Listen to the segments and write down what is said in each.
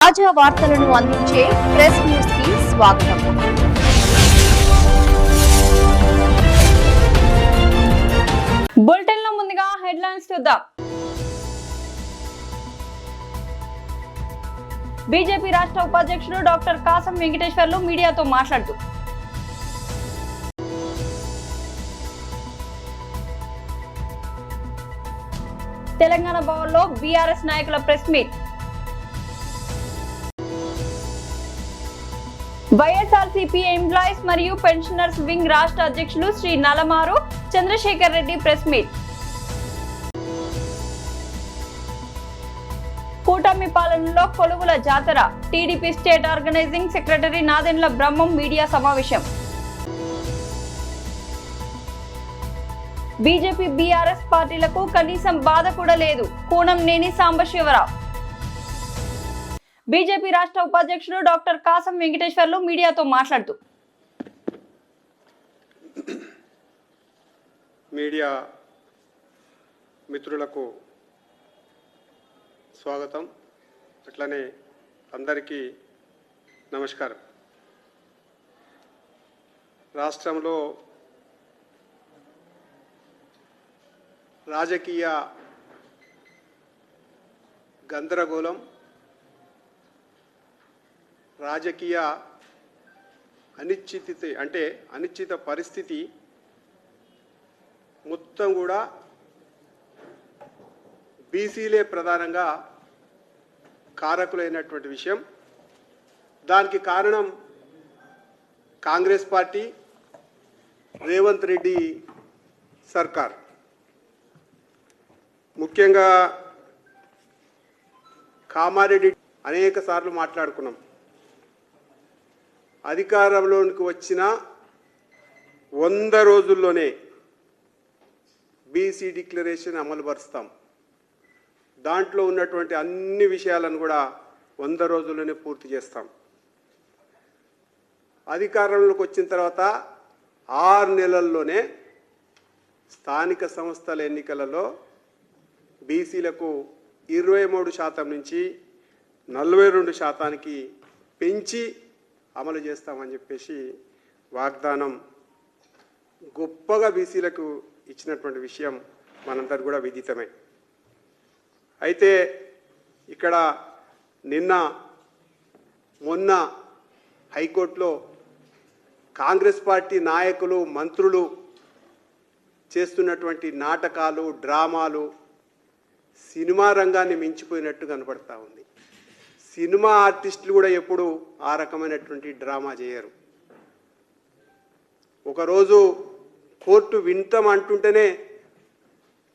తాజా వార్తలను అందించే ప్రెస్ న్యూస్ కి స్వాగతం. బులెటిన్ లో ముందుగా హెడ్లైన్స్ చూద్దాం. బీజేపీ రాష్ట్ర ఉపాధ్యక్షుడు డాక్టర్ కాసం వెంకటేశ్వర్లు మీడియాతో మాట్లాడుతూ తెలంగాణ భవన్లో బీఆర్ఎస్ నాయకుల ప్రెస్ మీట్. వైఎస్ఆర్సీపీ ఎంప్లాయీస్ మరియు పెన్షనర్స్ వింగ్ రాష్ట్ర అధ్యక్షులు శ్రీ నలమారు చంద్రశేఖర్ రెడ్డి ప్రెస్ మీట్. కూటమి పాలనలో కొలువుల జాతర. TDP state organising secretary Nadendla Brahmam media సమావేశం. బీజేపీ బీఆర్ఎస్ పార్టీలకు కనీసం బాధ కూడా లేదు. కూనంనేని సాంబశివరావు. బీజేపీ రాష్ట్ర ఉపాధ్యక్షుడు డాక్టర్ కాసం వెంకటేశ్వర్లు మీడియాతో మాట్లాడుతూ మీడియా మిత్రులకు స్వాగతం. అట్లనే అందరికీ నమస్కారం. రాష్ట్రంలో రాజకీయ గందరగోళం, రాజకీయ అనిశ్చిత పరిస్థితి మొత్తం కూడా బీసీలే ప్రధానంగా కారకులైనటువంటి విషయం. దానికి కారణం కాంగ్రెస్ పార్టీ, రేవంత్ రెడ్డి సర్కార్. ముఖ్యంగా కామారెడ్డి అనేక సార్లు మాట్లాడుకున్నాం. అధికారంలోనికి వచ్చిన 100 రోజుల్లోనే బీసీ డిక్లరేషన్ అమలు పరుస్తాం. దాంట్లో ఉన్నటువంటి అన్ని విషయాలను కూడా 100 రోజుల్లోనే పూర్తి చేస్తాం. అధికారంలోకి వచ్చిన తర్వాత 6 నెలల్లోనే స్థానిక సంస్థల ఎన్నికలలో బీసీలకు 23% నుంచి 42% పెంచి అమలు చేస్తామని చెప్పేసి వాగ్దానం గొప్పగా బీసీలకు ఇచ్చినటువంటి విషయం మనందరూ కూడా విదితమే. అయితే ఇక్కడ మొన్న హైకోర్టులో కాంగ్రెస్ పార్టీ నాయకులు, మంత్రులు చేస్తున్నటువంటి నాటకాలు, డ్రామాలు సినిమా రంగాన్ని మించిపోయినట్టు కనపడతా ఉంది. సినిమా ఆర్టిస్టులు కూడా ఎప్పుడు ఆ రకమైనటువంటి డ్రామా చేయరు. ఒకరోజు కోర్టు వింటాం అంటుంటేనే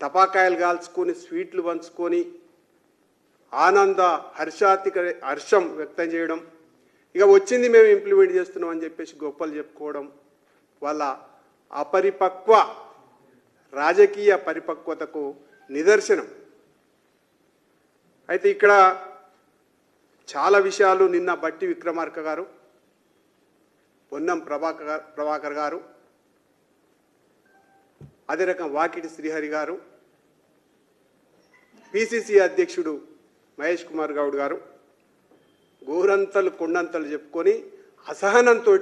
టపాకాయలు కాల్చుకొని, స్వీట్లు పంచుకొని ఆనంద హర్షం వ్యక్తం చేయడం, ఇక వచ్చింది మేము ఇంప్లిమెంట్ చేస్తున్నాం అని చెప్పేసి గొప్పలు చెప్పుకోవడం వాళ్ళ అపరిపక్వ రాజకీయ పరిపక్వతకు నిదర్శనం. అయితే ఇక్కడ చాలా విషయాలు నిన్న బట్టి విక్రమార్క గారు, పొన్నం ప్రభాకర్ గారు, అదే రకం వాకిటి శ్రీహరి గారు, పిసిసి అధ్యక్షుడు మహేష్ కుమార్ గౌడ్ గారు గోరంతలు కొండంతలు చెప్పుకొని అసహనంతో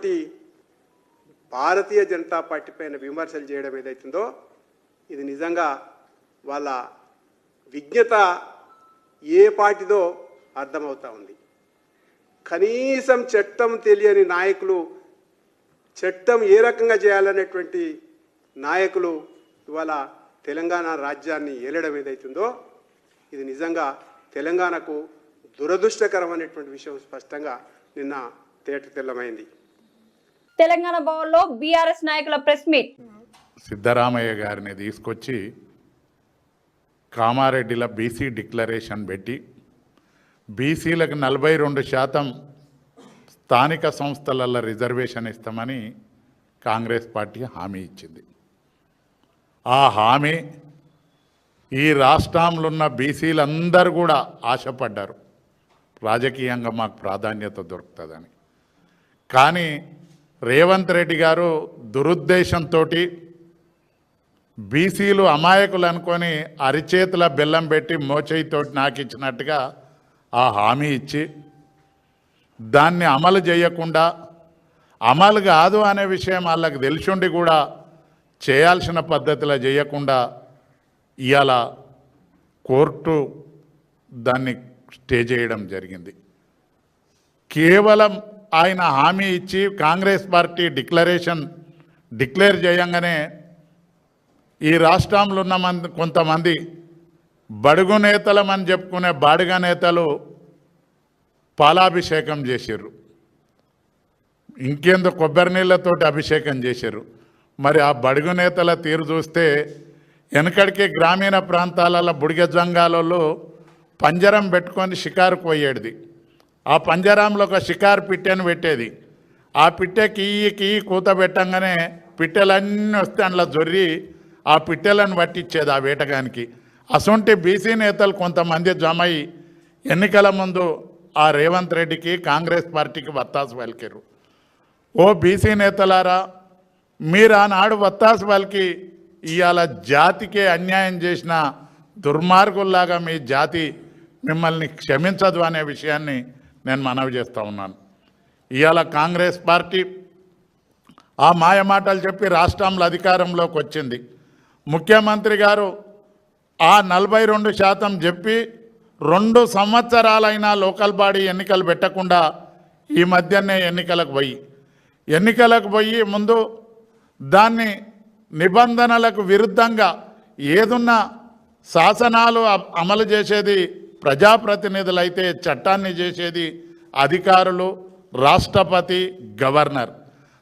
భారతీయ జనతా పార్టీ పైన విమర్శలు చేయడం ఏదైతుందో ఇది నిజంగా వాళ్ళ విజ్ఞత ఏ పార్టీదో అర్థమవుతా ఉంది. కనీసం చట్టం తెలియని నాయకులు, చట్టం ఏ రకంగా చేయాలనేటువంటి నాయకులు ఇవాళ తెలంగాణ రాజ్యాన్ని ఏలడం ఏదైతుందో ఇది నిజంగా తెలంగాణకు దురదృష్టకరమైనటువంటి విషయం స్పష్టంగా నిన్న తేటతెల్లమైంది. తెలంగాణ భవన్లో బీఆర్ఎస్ నాయకుల ప్రెస్ మీట్. సిద్ధరామయ్య గారిని తీసుకొచ్చి కామారెడ్డిలో బీసీ డిక్లరేషన్ పెట్టి బీసీలకు 42% స్థానిక సంస్థలలో రిజర్వేషన్ ఇస్తామని కాంగ్రెస్ పార్టీ హామీ ఇచ్చింది. ఆ హామీ ఈ రాష్ట్రంలో ఉన్న బీసీలందరూ కూడా ఆశపడ్డారు, రాజకీయంగా మాకు ప్రాధాన్యత దొరుకుతుందని. కానీ రేవంత్ రెడ్డి గారు దురుద్దేశంతో బీసీలు అమాయకులు అనుకొని అరిచేతుల బెల్లం పెట్టి మోచేయితో నాకిచ్చినట్టుగా ఆ హామీ ఇచ్చి దాన్ని అమలు చేయకుండా, అమలు కాదు అనే విషయం వాళ్ళకి తెలిసిండి కూడా చేయాల్సిన పద్ధతిలో చేయకుండా ఇవాళ కోర్టు దాన్ని స్టే చేయడం జరిగింది. కేవలం ఆయన హామీ ఇచ్చి కాంగ్రెస్ పార్టీ డిక్లేర్ చేయంగానే ఈ రాష్ట్రంలో ఉన్న కొంతమంది బడుగు నేతలమని చెప్పుకునే బాడుగ నేతలు పాలాభిషేకం చేశారు, ఇంకేందో కొబ్బరి నీళ్ళతోటి అభిషేకం చేశారు. మరి ఆ బడుగు నేతల తీరు చూస్తే వెనకడికి గ్రామీణ ప్రాంతాలలో బుడిగ జంగాలలో పంజరం పెట్టుకొని షికారుకు పోయేది. ఆ పంజరంలో ఒక షికారు పిట్టెను పెట్టేది. ఆ పిట్టె కీ కూత పెట్టంగానే పిట్టెలన్నీ వస్తే అందులో జొర్రి ఆ పిట్టెలను పట్టించేది ఆ వేటగానికి. అసొంటి బీసీ నేతలు కొంతమంది జమై ఎన్నికల ముందు ఆ రేవంత్ రెడ్డికి కాంగ్రెస్ పార్టీకి వత్తాసు పలికారు. ఓ బీసీ నేతలారా, మీరు ఆనాడు వత్తాసు పలికి ఇవాళ జాతికే అన్యాయం చేసిన దుర్మార్గుల్లాగా మీ జాతి మిమ్మల్ని క్షమించదు అనే విషయాన్ని నేను మనవి చేస్తూ ఉన్నాను. ఇవాళ కాంగ్రెస్ పార్టీ ఆ మాయమాటలు చెప్పి రాష్ట్రంలో అధికారంలోకి వచ్చింది. ముఖ్యమంత్రి గారు ఆ 42% చెప్పి 2 సంవత్సరాలైనా లోకల్ బాడీ ఎన్నికలు పెట్టకుండా ఈ మధ్యనే ఎన్నికలకు పోయి ముందు దాన్ని నిబంధనలకు విరుద్ధంగా ఏదున్నా శాసనాలు అమలు చేసేది ప్రజాప్రతినిధులైతే చట్టాన్ని చేసేది అధికారులు, రాష్ట్రపతి, గవర్నర్.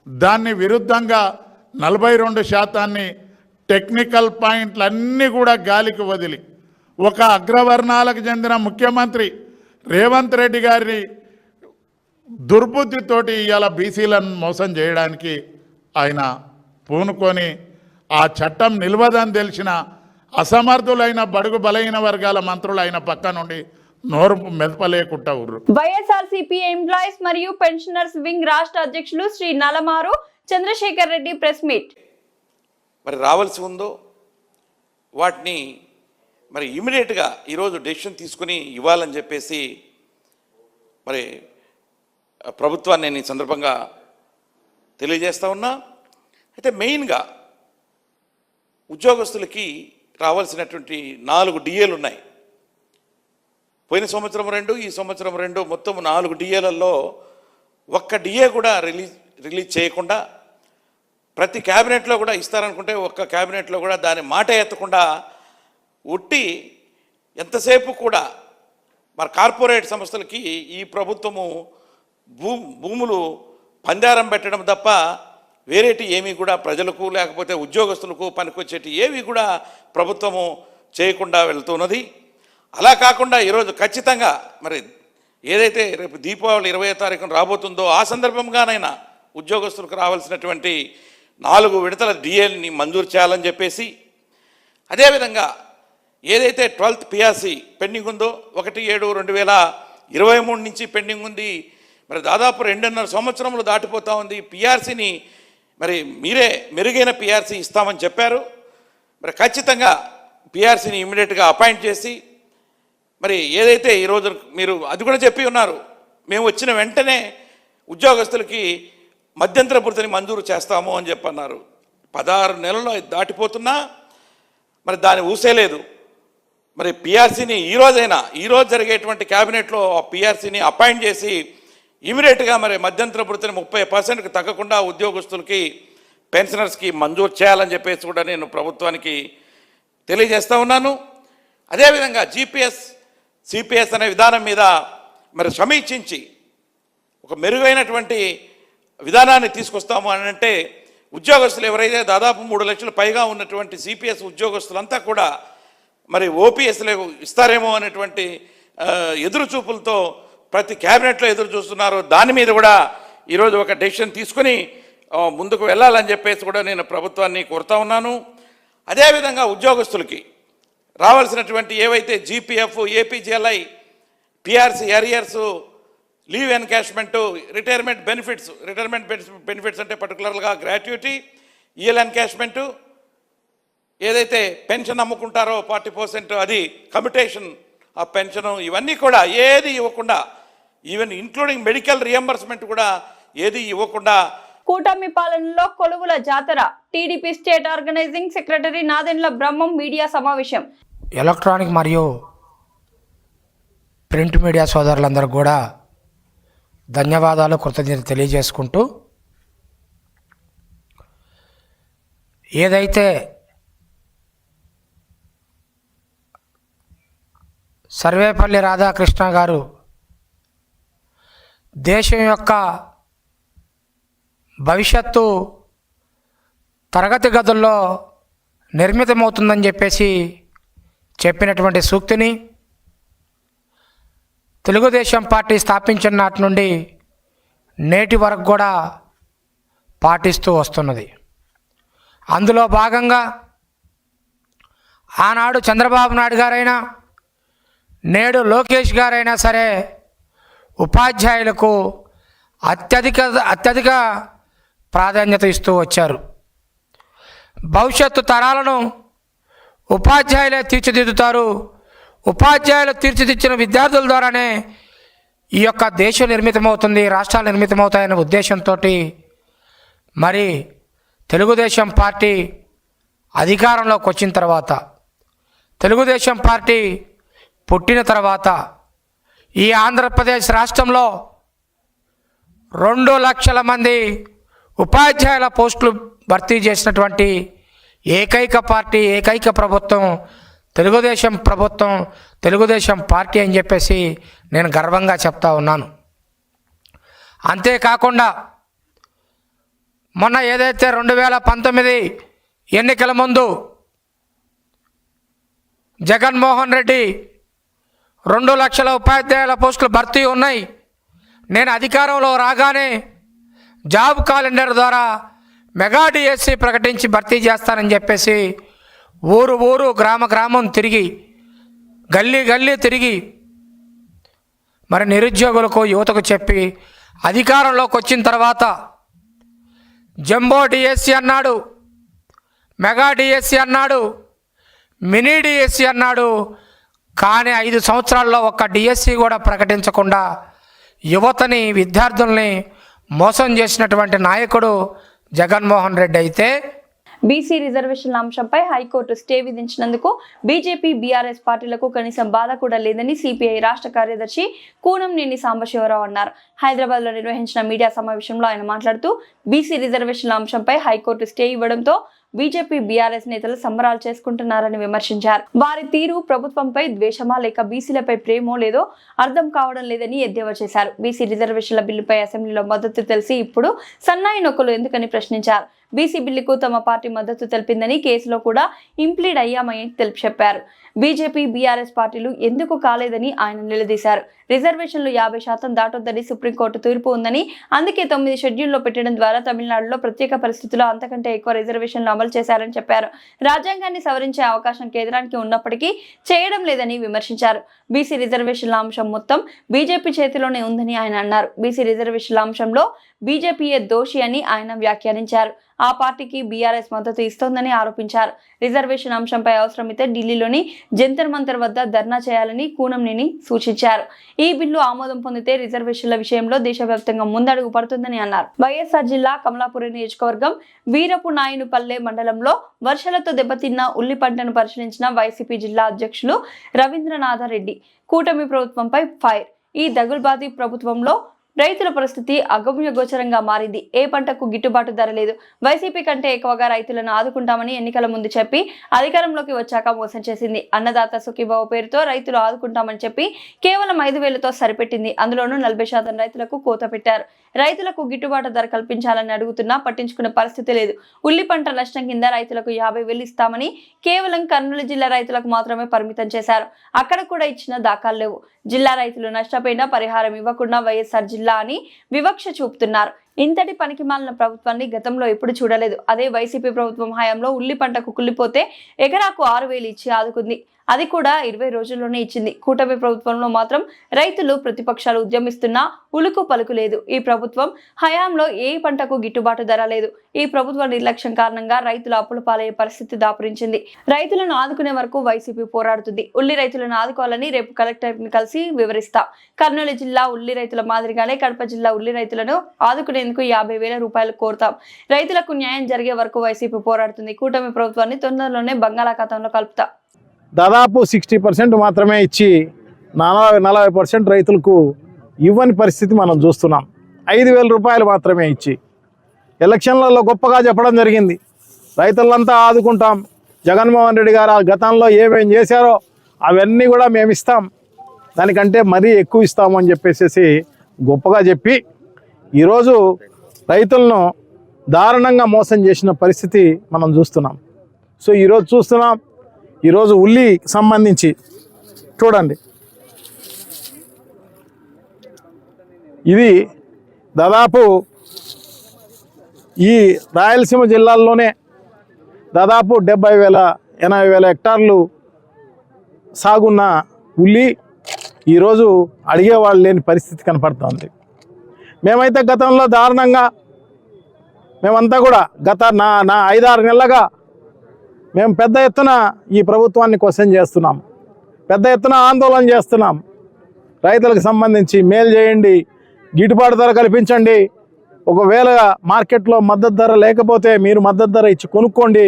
దాన్ని విరుద్ధంగా 42% టెక్నికల్ పాయింట్లన్నీ కూడా గాలికి వదిలి ఒక అగ్రవర్ణాలకు చెందిన ముఖ్యమంత్రి రేవంత్ రెడ్డి గారి దుర్బుద్ధితోటి ఇవాళ బీసీలను మోసం చేయడానికి ఆయన పూనుకొని ఆ చట్టం నిలవదని తెలిసిన అసమర్థులైన బడుగు బలహీన వర్గాల మంత్రులు ఆయన పక్క నుండి నోరు మెదపలేకుండా ఉర్రు. వైఎస్ఆర్సీపీ ఎంప్లాయీస్ మరియు పెన్షనర్స్ వింగ్ రాష్ట్ర అధ్యక్షులు శ్రీ నలమారు చంద్రశేఖర్ రెడ్డి ప్రెస్ మీట్. మరి రావాల్సి ఉందో వాటిని మరి ఇమీడియట్గా ఈరోజు డెసిషన్ తీసుకుని ఇవ్వాలని చెప్పేసి మరి ప్రభుత్వాన్ని నేను ఈ సందర్భంగా తెలియజేస్తా ఉన్నా. అయితే మెయిన్గా ఉద్యోగస్తులకి రావాల్సినటువంటి 4 డిఏలు ఉన్నాయి. పోయిన సంవత్సరం 2, ఈ సంవత్సరం 2, మొత్తం 4 డిఏలలో ఒక్క డిఏ కూడా రిలీజ్ చేయకుండా, ప్రతి క్యాబినెట్లో కూడా ఇస్తారనుకుంటే ఒక్క క్యాబినెట్లో కూడా దాని మాట ఎత్తకుండా ఉట్టి ఎంతసేపు కూడా మరి కార్పొరేట్ సంస్థలకి ఈ ప్రభుత్వము భూములు పందారం పెట్టడం తప్ప వేరేటి ఏమీ కూడా ప్రజలకు లేకపోతే ఉద్యోగస్తులకు పనికొచ్చేటి ఏవి కూడా ప్రభుత్వము చేయకుండా వెళ్తున్నది. అలా కాకుండా ఈరోజు ఖచ్చితంగా మరి ఏదైతే రేపు దీపావళి 20వ తారీఖున రాబోతుందో ఆ సందర్భంగానైనా ఉద్యోగస్తులకు రావాల్సినటువంటి 4 విడతల డిఏని మంజూరు చేయాలని చెప్పేసి, అదేవిధంగా ఏదైతే 12th పిఆర్సీ పెండింగ్ ఉందో 1/7/2023 నుంచి పెండింగ్ ఉంది. మరి దాదాపు 2.5 సంవత్సరములు దాటిపోతూ ఉంది. పిఆర్సీని మరి మీరే మెరుగైన పిఆర్సీ ఇస్తామని చెప్పారు. మరి ఖచ్చితంగా పిఆర్సీని ఇమ్మీడియట్గా అపాయింట్ చేసి, మరి ఏదైతే ఈరోజు మీరు అది కూడా చెప్పి ఉన్నారు, మేము వచ్చిన వెంటనే ఉద్యోగస్తులకి మధ్యంతర భృతిని మంజూరు చేస్తాము అని చెప్పన్నారు. 16 నెలలు దాటిపోతున్నా మరి దాన్ని ఊసేలేదు. మరి పిఆర్సీని ఈరోజు జరిగేటువంటి క్యాబినెట్లో ఆ పిఆర్సీని అపాయింట్ చేసి ఇమీడియట్గా మరి మధ్యంతర భృతిని 30%కి తగ్గకుండా ఉద్యోగస్తులకి పెన్షనర్స్కి మంజూరు చేయాలని చెప్పేసి కూడా నేను ప్రభుత్వానికి తెలియజేస్తూ ఉన్నాను. అదేవిధంగా జీపీఎస్, సిపిఎస్ అనే విధానం మీద మరి సమీక్షించి ఒక మెరుగైనటువంటి విధానాన్ని తీసుకొస్తాము అని అంటే ఉద్యోగస్తులు ఎవరైతే దాదాపు 3 లక్షల పైగా ఉన్నటువంటి సిపిఎస్ ఉద్యోగస్తులంతా కూడా మరి ఓపీఎస్లో ఇస్తారేమో అనేటువంటి ఎదురు చూపులతో ప్రతి క్యాబినెట్లో ఎదురు చూస్తున్నారు. దాని మీద కూడా ఈరోజు ఒక డెసిషన్ తీసుకుని ముందుకు వెళ్ళాలని చెప్పేసి కూడా నేను ప్రభుత్వాన్ని కోరుతా ఉన్నాను. అదేవిధంగా ఉద్యోగస్తులకి రావాల్సినటువంటి ఏవైతే GPF, APGLI, PRC, arrears, leave encashment, retirement benefits అంటే పర్టికులర్గా గ్రాట్యుటీ, ఈఎల్ ఎన్కాష్మెంటు, ఏదైతే పెన్షన్ అమ్ముకుంటారో 40% అది కమ్యుటేషన్ ఆ పెన్షను, ఇవన్నీ కూడా ఏది ఇవ్వకుండా ఈవెన్ ఇంక్లూడింగ్ మెడికల్ రియంబర్స్మెంట్ కూడా ఏది ఇవ్వకుండా కూటమి పాలనలో కొలువుల జాతర TDP state organising secretary Nadendla Brahmam media సమావేశం. ఎలక్ట్రానిక్ మరియు ప్రింట్ మీడియా సోదరులందరూ కూడా ధన్యవాదాలు, కృతజ్ఞతలు తెలియజేసుకుంటూ, ఏదైతే సర్వేపల్లి రాధాకృష్ణ గారు దేశం యొక్క భవిష్యత్తు తరగతి గదుల్లో నిర్మితమవుతుందని చెప్పేసి చెప్పినటువంటి సూక్తిని తెలుగుదేశం పార్టీ స్థాపించిన నాటి నుండి నేటి వరకు కూడా పాటిస్తూ వస్తున్నది. అందులో భాగంగా ఆనాడు చంద్రబాబు నాయుడు గారైనా నేడు లోకేష్ గారైనా సరే ఉపాధ్యాయులకు అత్యధిక ప్రాధాన్యత ఇస్తూ వచ్చారు. భవిష్యత్తు తరాలను ఉపాధ్యాయులే తీర్చిదిద్దుతారు. ఉపాధ్యాయులు తీర్చిదిద్దిన విద్యార్థుల ద్వారానే ఈ యొక్క దేశం నిర్మితమవుతుంది, రాష్ట్రాలు నిర్మితమవుతాయనే ఉద్దేశంతో మరి తెలుగుదేశం పార్టీ అధికారంలోకి వచ్చిన తర్వాత, తెలుగుదేశం పార్టీ పుట్టిన తర్వాత ఈ ఆంధ్రప్రదేశ్ రాష్ట్రంలో 2 లక్షల మంది ఉపాధ్యాయుల పోస్టులు భర్తీ చేసినటువంటి ఏకైక పార్టీ, ఏకైక ప్రభుత్వం తెలుగుదేశం ప్రభుత్వం, తెలుగుదేశం పార్టీ అని చెప్పేసి నేను గర్వంగా చెప్తా ఉన్నాను. అంతేకాకుండా మొన్న ఏదైతే 2019 ఎన్నికల ముందు జగన్మోహన్ రెడ్డి 2 లక్షల ఉపాధ్యాయుల పోస్టులు భర్తీ ఉన్నాయి, నేను అధికారంలో రాగానే జాబ్ క్యాలెండర్ ద్వారా మెగా డిఎస్సి ప్రకటించి భర్తీ చేస్తానని చెప్పేసి ఊరు గ్రామం తిరిగి, గల్లీ తిరిగి మరి నిరుద్యోగులకు, యువతకు చెప్పి అధికారంలోకి వచ్చిన తర్వాత జంబో డిఎస్సి అన్నాడు, మెగా డిఎస్సి అన్నాడు, మినీ డిఎస్సి అన్నాడు. కానీ 5 సంవత్సరాల్లో ఒక్క డిఎస్సి కూడా ప్రకటించకుండా యువతని, విద్యార్థుల్ని మోసం చేసినటువంటి నాయకుడు జగన్మోహన్ రెడ్డి అయితే, బీసీ రిజర్వేషన్ల అంశంపై హైకోర్టు స్టే విధించినందుకు బీజేపీ, బీఆర్ఎస్ పార్టీలకు కనీసం బాధ కూడా లేదని సిపిఐ రాష్ట్ర కార్యదర్శి కూనంనేని సాంబశివరావు అన్నారు. హైదరాబాద్లో నిర్వహించిన మీడియా సమావేశంలో ఆయన మాట్లాడుతూ, బీసీ రిజర్వేషన్ల అంశంపై హైకోర్టు స్టే ఇవ్వడంతో బీజేపీ, బీఆర్ఎస్ నేతలు సంబరాలు చేసుకుంటున్నారని విమర్శించారు. వారి తీరు ప్రభుత్వంపై ద్వేషమా లేక బీసీలపై ప్రేమో లేదో అర్థం కావడం లేదని ఎద్దేవా చేశారు. బీసీ రిజర్వేషన్ల బిల్లుపై అసెంబ్లీలో మద్దతు తెలిసి ఇప్పుడు సన్నాయి నొక్కులు ఎందుకని ప్రశ్నించారు. బీసీ బిల్లుకు తమ పార్టీ మద్దతు తెలిపిందని, కేసులో కూడా ఇంప్లీడ్ అయ్యామని చెప్పారు. బీజేపీ, బీఆర్ఎస్ పార్టీలు ఎందుకు కాలేదని ఆయన నిలదీశారు. రిజర్వేషన్లు 50% దాటొద్దని సుప్రీంకోర్టు తీర్పు ఉందని, అందుకే 9 షెడ్యూల్లో పెట్టడం ద్వారా తమిళనాడులో ప్రత్యేక పరిస్థితుల్లో అంతకంటే ఎక్కువ రిజర్వేషన్లు అమలు చేశారని చెప్పారు. రాజ్యాంగాన్ని సవరించే అవకాశం కేంద్రానికి ఉన్నప్పటికీ చేయడం లేదని విమర్శించారు. బీసీ రిజర్వేషన్ల అంశం మొత్తం బీజేపీ చేతిలోనే ఉందని ఆయన అన్నారు. బీసీ రిజర్వేషన్ల అంశంలో బీజేపీయే దోషి అని ఆయన వ్యాఖ్యానించారు. ఆ పార్టీకి బీఆర్ఎస్ మద్దతు ఇస్తోందని ఆరోపించారు. రిజర్వేషన్ అంశంపై అవసరమైతే ఢిల్లీలోని జంతర్ మంతర్ వద్ద ధర్నా చేయాలని కూనంనేని సూచించారు. ఈ బిల్లు ఆమోదం పొందితే రిజర్వేషన్ల విషయంలో దేశవ్యాప్తంగా ముందడుగు పడుతుందని అన్నారు. వైఎస్ఆర్ జిల్లా కమలాపురం నియోజకవర్గం వీరపు నాయునుపల్లె మండలంలో వర్షాలతో దెబ్బతిన్న ఉల్లి పంటను పరిశీలించిన వైసీపీ జిల్లా అధ్యక్షులు రవీంద్రనాథరెడ్డి కూటమి ప్రభుత్వంపై ఫైర్. ఈ దగుల్బాదీ ప్రభుత్వంలో రైతుల పరిస్థితి అగమ్యగోచరంగా మారింది. ఏ పంటకు గిట్టుబాటు ధర లేదు. వైసీపీ కంటే ఎక్కువగా రైతులను ఆదుకుంటామని ఎన్నికల ముందు చెప్పి అధికారంలోకి వచ్చాక మోసం చేసింది. అన్నదాత సుఖీభావ పేరుతో రైతులు ఆదుకుంటామని చెప్పి కేవలం 5,000తో సరిపెట్టింది. అందులోనూ 40% రైతులకు కోత పెట్టారు. రైతులకు గిట్టుబాటు ధర కల్పించాలని అడుగుతున్నా పట్టించుకునే పరిస్థితి లేదు. ఉల్లి పంట నష్టం కింద రైతులకు 50,000 ఇస్తామని కేవలం కర్నూలు జిల్లా రైతులకు మాత్రమే పరిమితం చేశారు. అక్కడ కూడా ఇచ్చిన దాఖలు లేవు. జిల్లా రైతులు నష్టపోయినా పరిహారం ఇవ్వకుండా వైఎస్ఆర్ జిల్లా అని వివక్ష చూపుతున్నారు. ఇంతటి పనికిమాలిన ప్రభుత్వాన్ని గతంలో ఎప్పుడు చూడలేదు. అదే వైసీపీ ప్రభుత్వం హయాంలో ఉల్లి పంటకు కుళ్ళిపోతే ఎకరాకు 6,000 ఇచ్చి ఆదుకుంది. అది కూడా 20 రోజుల్లోనే ఇచ్చింది. కూటమి ప్రభుత్వంలో మాత్రం రైతులు ప్రతిపక్షాలు ఉద్యమిస్తున్నా ఉలుకు పలుకు లేదు. ఈ ప్రభుత్వం హయాంలో ఏ పంటకు గిట్టుబాటు ధర లేదు. ఈ ప్రభుత్వ నిర్లక్ష్యం కారణంగా రైతులు అప్పుల పాలయ్యే పరిస్థితి దాపురించింది. రైతులను ఆదుకునే వరకు వైసీపీ పోరాడుతుంది. ఉల్లి రైతులను ఆదుకోవాలని రేపు కలెక్టర్ని కలిసి వివరిస్తాం. కర్నూలు జిల్లా ఉల్లి రైతుల మాదిరిగానే కడప జిల్లా ఉల్లి రైతులను ఆదుకునేందుకు 50,000 రూపాయలు కోరుతాం. రైతులకు న్యాయం జరిగే వరకు వైసీపీ పోరాడుతుంది. కూటమి ప్రభుత్వాన్ని తొందరలోనే బంగాళాఖాతంలో కలుపుతాం. దాదాపు 60% మాత్రమే ఇచ్చి 40% రైతులకు ఇవ్వని పరిస్థితి మనం చూస్తున్నాం. 5,000 రూపాయలు మాత్రమే ఇచ్చి ఎలక్షన్లలో గొప్పగా చెప్పడం జరిగింది. రైతులంతా ఆదుకుంటాం. జగన్మోహన్ రెడ్డి గారు ఆ గతంలో ఏమేం చేశారో అవన్నీ కూడా మేము ఇస్తాం, దానికంటే మరీ ఎక్కువ ఇస్తాము అని చెప్పేసి గొప్పగా చెప్పి ఈరోజు రైతులను దారుణంగా మోసం చేసిన పరిస్థితి మనం చూస్తున్నాం. సో ఈరోజు చూస్తున్నాం. ఈరోజు ఉల్లికి సంబంధించి చూడండి, ఇది దాదాపు ఈ రాయలసీమ జిల్లాల్లోనే దాదాపు 70,000-80,000 హెక్టార్లు సాగున్న ఉల్లి ఈరోజు అడిగేవాళ్ళు లేని పరిస్థితి కనపడుతుంది. మేమైతే గతంలో దారుణంగా మేమంతా కూడా గత నా 5-6 నెలలుగా మేము పెద్ద ఎత్తున ఈ ప్రభుత్వాన్ని క్వశ్చన్ చేస్తున్నాం, పెద్ద ఎత్తున ఆందోళన చేస్తున్నాం. రైతులకు సంబంధించి మేలు చేయండి, గిట్టుబాటు ధర కల్పించండి, ఒకవేళ మార్కెట్లో మద్దతు ధర లేకపోతే మీరు మద్దతు ధర ఇచ్చి కొనుక్కోండి.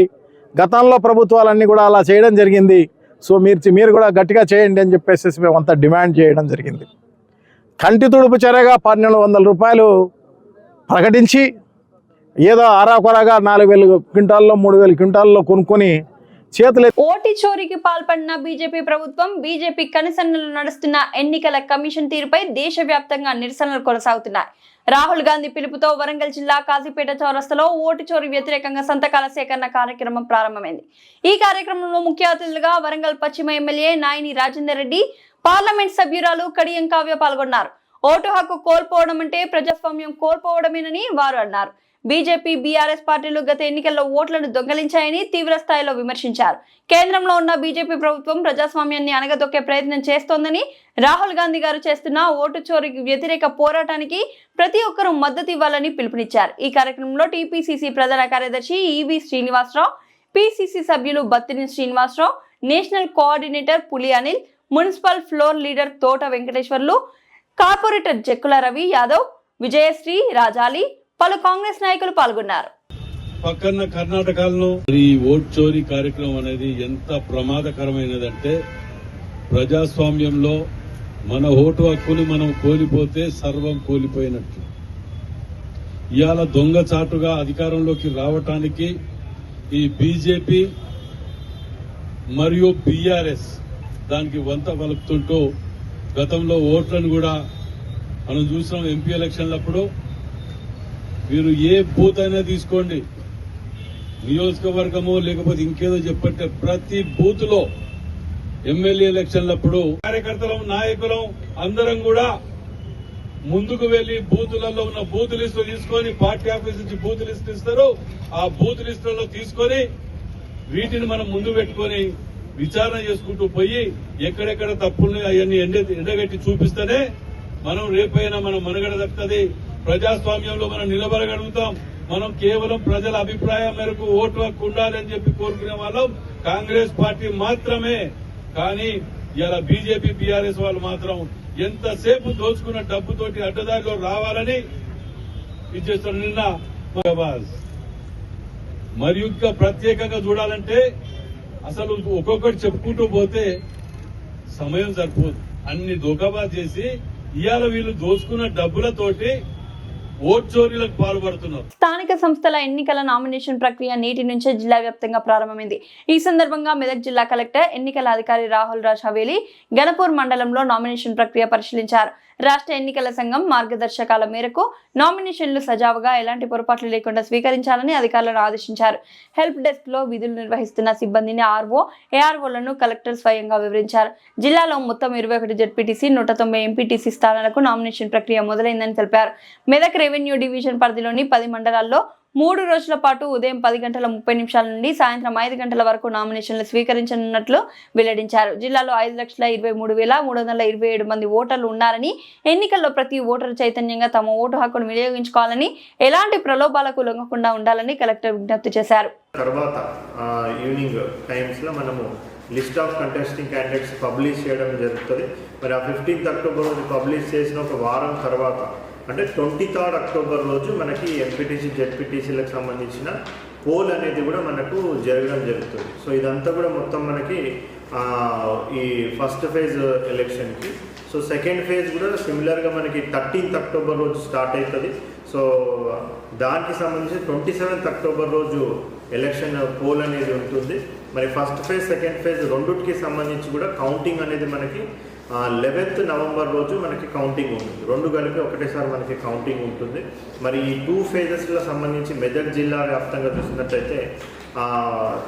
గతంలో ప్రభుత్వాలన్నీ కూడా అలా చేయడం జరిగింది. సో మీరు కూడా గట్టిగా చేయండి అని చెప్పేసి మేమంతా డిమాండ్ చేయడం జరిగింది. కంటి తుడుపు చర్యగా 1,200 రూపాయలు ప్రకటించి ఏదో అరాకొరగా 4,000 క్వింటాల్లో 3,000 క్వింటాల్లో కొనుక్కొని చేతులు ఓటు చోరీకి పాల్పడిన బీజేపీ ప్రభుత్వం, బీజేపీ కనుసన్నలు నడుస్తున్న ఎన్నికల కమిషన్ తీరుపై దేశవ్యాప్తంగా నిరసనలు కొనసాగుతున్నాయి. రాహుల్ గాంధీ పిలుపుతో వరంగల్ జిల్లా కాజీపేట చౌరస్తాలో ఓటు చోరీ వ్యతిరేకంగా సంతకాల సేకరణ కార్యక్రమం ప్రారంభమైంది. ఈ కార్యక్రమంలో ముఖ్య అతిథులుగా వరంగల్ పశ్చిమ ఎమ్మెల్యే నాయని రాజేందర్ రెడ్డి, పార్లమెంట్ సభ్యురాలు కడియం కావ్య పాల్గొన్నారు. ఓటు హక్కు కోల్పోవడం అంటే ప్రజాస్వామ్యం కోల్పోవడమేనని వారు అన్నారు. బీజేపీ, బీఆర్ఎస్ పార్టీలు గత ఎన్నికల్లో ఓట్లను దొంగలించాయని తీవ్ర స్థాయిలో విమర్శించారు. కేంద్రంలో ఉన్న బీజేపీ ప్రభుత్వం ప్రజాస్వామ్యాన్ని అణగదొక్కే ప్రయత్నం చేస్తోందని, రాహుల్ గాంధీ గారు చేస్తున్న ఓటు చోరీకి వ్యతిరేక పోరాటానికి ప్రతి ఒక్కరూ మద్దతు ఇవ్వాలని పిలుపునిచ్చారు. ఈ కార్యక్రమంలో టీపీసీసీ ప్రధాన కార్యదర్శి ఈవి శ్రీనివాసరావు, పీసీసీ సభ్యులు బత్తిని శ్రీనివాసరావు, నేషనల్ కోఆర్డినేటర్ పులి అనిల్, మున్సిపల్ ఫ్లోర్ లీడర్ తోట వెంకటేశ్వర్లు, కార్పొరేటర్ జక్కుల రవి యాదవ్, విజయశ్రీ, రాజాలి, పలు కాంగ్రెస్ నాయకులు పాల్గొన్నారు. పక్కన కర్ణాటకలో ఈ ఓట్ చోరీ కార్యక్రమం అనేది ఎంత ప్రమాదకరమైనదంటే, ప్రజాస్వామ్యంలో మన ఓటు హక్కుని మనం కోల్పోతే సర్వం కోల్పోయినట్లు. ఇవాళ దొంగచాటుగా అధికారంలోకి రావటానికి ఈ బీజేపీ మరియు బీఆర్ఎస్ దానికి వంత పలుకుతుంటూ గతంలో ఓట్లను కూడా మనం చూసినాం. ఎంపీ ఎలక్షన్లప్పుడు మీరు ఏ బూత్ అయినా తీసుకోండి, నియోజకవర్గము లేకపోతే ఇంకేదో చెప్పంటే ప్రతి బూత్ లో ఎమ్మెల్యే ఎలక్షన్లప్పుడు కార్యకర్తలం, నాయకులం అందరం కూడా ముందుకు వెళ్లి బూతులలో ఉన్న బూత్ లిస్టు తీసుకొని, పార్టీ ఆఫీస్ నుంచి బూత్ లిస్ట్ ఇస్తారు, ఆ బూత్ లిస్టులలో తీసుకొని వీటిని మనం ముందు పెట్టుకొని విచారణ చేసుకుంటూ పోయి ఎక్కడెక్కడ తప్పుల్ని అవన్నీ ఎండగట్టి చూపిస్తేనే మనం రేపైనా మనం మనుగడ దక్కుతుంది. ప్రజాస్వామ్యంలో మనం నిలబడగలుగుతాం. మనం కేవలం ప్రజల అభిప్రాయం మేరకు ఓటు హక్కు ఉండాలని చెప్పి కోరుకునే వాళ్ళం కాంగ్రెస్ పార్టీ మాత్రమే. కానీ ఇలా బీజేపీ, బీఆర్ఎస్ వాళ్ళు మాత్రం ఎంతసేపు దోచుకున్న డబ్బుతోటి అడ్డదారిలో రావాలని ఇచ్చేస్తారు. నిన్న మరియు ఇంకా ప్రత్యేకంగా చూడాలంటే అసలు ఒక్కొక్కటి చెప్పుకుంటూ పోతే సమయం సరిపోదు. అన్ని దోకాబాద్ చేసి ఇవాళ వీళ్ళు దోచుకున్న డబ్బులతోటి ఓట్ చోరీలకు పాల్పడుతున్నారు. స్థానిక సంస్థల ఎన్నికల నామినేషన్ ప్రక్రియ నేటి నుంచే జిల్లా వ్యాప్తంగా ప్రారంభమైంది. ఈ సందర్భంగా మెదక్ జిల్లా కలెక్టర్, ఎన్నికల అధికారి రాహుల్ రాజ్ హవేలి గణపూర్ మండలంలో నామినేషన్ ప్రక్రియ పరిశీలించారు. రాష్ట్ర ఎన్నికల సంఘం మార్గదర్శకాల మేరకు నామినేషన్లు సజావుగా ఎలాంటి పొరపాట్లు లేకుండా స్వీకరించాలని అధికారులను ఆదేశించారు. హెల్ప్ డెస్క్ లో విధులు నిర్వహిస్తున్న సిబ్బందిని ఆర్ఓ, ఏఆర్ఓలను కలెక్టర్ స్వయంగా వివరించారు. జిల్లాలో మొత్తం 21 జెడ్పీటీసీ, 190 ఎంపీటీసీ స్థానాలకు నామినేషన్ ప్రక్రియ మొదలైందని తెలిపారు. మెదక్ రెవెన్యూ డివిజన్ పరిధిలోని 10 మండలాల్లో 3 రోజుల పాటు ఉదయం 10:30 నుండి సాయంత్రం 5 గంటల వరకు నామినేషన్లు స్వీకరించనున్నట్లు వెల్లడించారు. జిల్లాలో 5,23,327 మంది ఓటర్లు ఉన్నారని, ఎన్నికల్లో ప్రతి ఓటరు చైతన్యంగా తమ ఓటు హక్కును వినియోగించుకోవాలని, ఎలాంటి ప్రలోభాలకు లొంగకుండా ఉండాలని కలెక్టర్ విజ్ఞప్తి చేశారు. తర్వాత ఈవినింగ్ టైమ్స్లో మనము list of contesting candidates publish చేయడం జరుగుతుంది. మరి ఆ 15th అక్టోబర్ రోజు పబ్లిష్ చేసిన ఒక వారం తర్వాత అంటే 23rd అక్టోబర్ రోజు మనకి ఎంపీటీసీ జెడ్పీటీసీలకు సంబంధించిన పోల్ అనేది కూడా మనకు జరగడం జరుగుతుంది. సో ఇదంతా కూడా మొత్తం మనకి ఈ ఫస్ట్ ఫేజ్ ఎలక్షన్కి. సో సెకండ్ ఫేజ్ కూడా సిమిలర్గా మనకి 13th అక్టోబర్ రోజు స్టార్ట్ అవుతుంది. సో దానికి సంబంధించి 27th అక్టోబర్ రోజు ఎలక్షన్ పోల్ అనేది ఉంటుంది. మరి ఫస్ట్ ఫేజ్ సెకండ్ ఫేజ్ రెండుకి సంబంధించి కూడా కౌంటింగ్ అనేది మనకి 11th నవంబర్ రోజు మనకి కౌంటింగ్ ఉంటుంది. రెండు కలిపి ఒకటేసారి మనకి కౌంటింగ్ ఉంటుంది. మరి ఈ 2 ఫేజెస్లో సంబంధించి మెదక్ జిల్లా వ్యాప్తంగా చూసినట్లయితే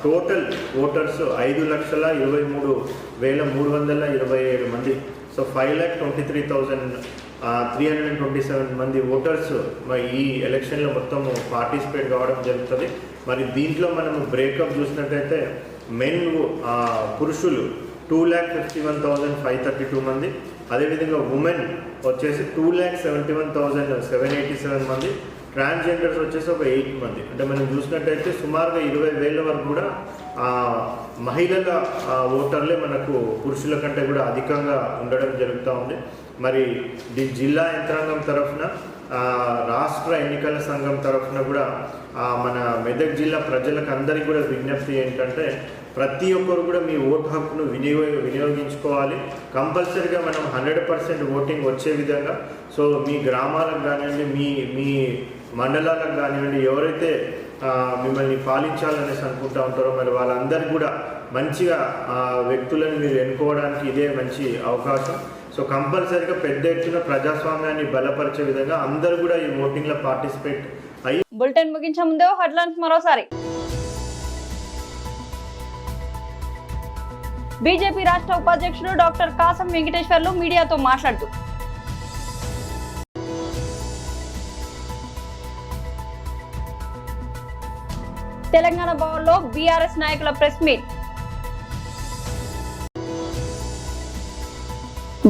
టోటల్ ఓటర్స్ 5,23,327 మంది. సో 5,23,327 మంది ఓటర్స్ ఈ ఎలక్షన్లో మొత్తం పార్టిసిపేట్ కావడం జరుగుతుంది. మరి దీంట్లో మనం బ్రేకప్ చూసినట్టయితే మెన్ పురుషులు 2,51,532 మంది, అదేవిధంగా ఉమెన్ వచ్చేసి 2,71,787 మంది, ట్రాన్స్జెండర్స్ వచ్చేసి ఒక 8 మంది. అంటే మనం చూసినట్టయితే సుమారుగా 20,000 వరకు కూడా మహిళల ఓటర్లే మనకు పురుషుల కంటే కూడా అధికంగా ఉండడం జరుగుతూ ఉంది. మరి జిల్లా యంత్రాంగం తరఫున రాష్ట్ర ఎన్నికల సంఘం తరఫున కూడా మన మెదక్ జిల్లా ప్రజలకు అందరికీ కూడా విజ్ఞప్తి ఏంటంటే ప్రతి ఒక్కరు కూడా మీ ఓటు హక్కును వినియోగించుకోవాలి. కంపల్సరీగా మనం 100% ఓటింగ్ వచ్చే విధంగా సో మీ గ్రామాలకు కానివ్వండి, మీ మండలాలకు కానివ్వండి, ఎవరైతే మిమ్మల్ని పాలించాలనేసి అనుకుంటూ ఉంటారో మరి వాళ్ళందరికీ కూడా మంచిగా వ్యక్తులను మీరు ఎన్నుకోవడానికి ఇదే మంచి అవకాశం. సో కంపల్సరీగా పెద్ద ఎత్తున ప్రజాస్వామ్యాన్ని బలపరిచే విధంగా అందరూ కూడా ఈ ఓటింగ్లో పార్టిసిపేట్ అయ్యి. బులెటిన్ ముగించే ముందు హెడ్లైన్స్ మరోసారి. బీజేపీ రాష్ట్ర ఉపాధ్యక్షుడు డాక్టర్ కాసం వెంకటేశ్వర్లు మీడియాతో మాట్లాడుతూ తెలంగాణ భవన్లో బీఆర్ఎస్ నాయకుల ప్రెస్ మీట్.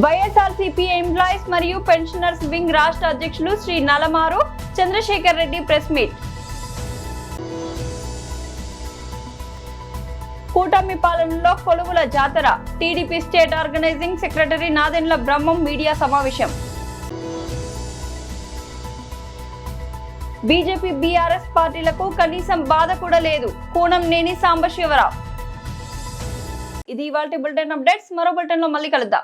వైఎస్ఆర్సీపీ ఎంప్లాయీస్ మరియు పెన్షనర్స్ వింగ్ రాష్ట్ర అధ్యక్షులు శ్రీ నలమారు చంద్రశేఖర్ రెడ్డి ప్రెస్ మీట్. కూటమి పాలనలో కొలువుల జాతర. TDP state organising secretary Nadendla Brahmam media సమావేశం. బీజేపీ బీఆర్ఎస్ పార్టీలకు కనీసం బాధ కూడా లేదు. కూనంనేని సాంబశివరావు. ఇది ఇవాల్టి బులెటిన్ అప్డేట్స్. మరో బులెటిన్ లో మళ్ళీ కలుద్దాం.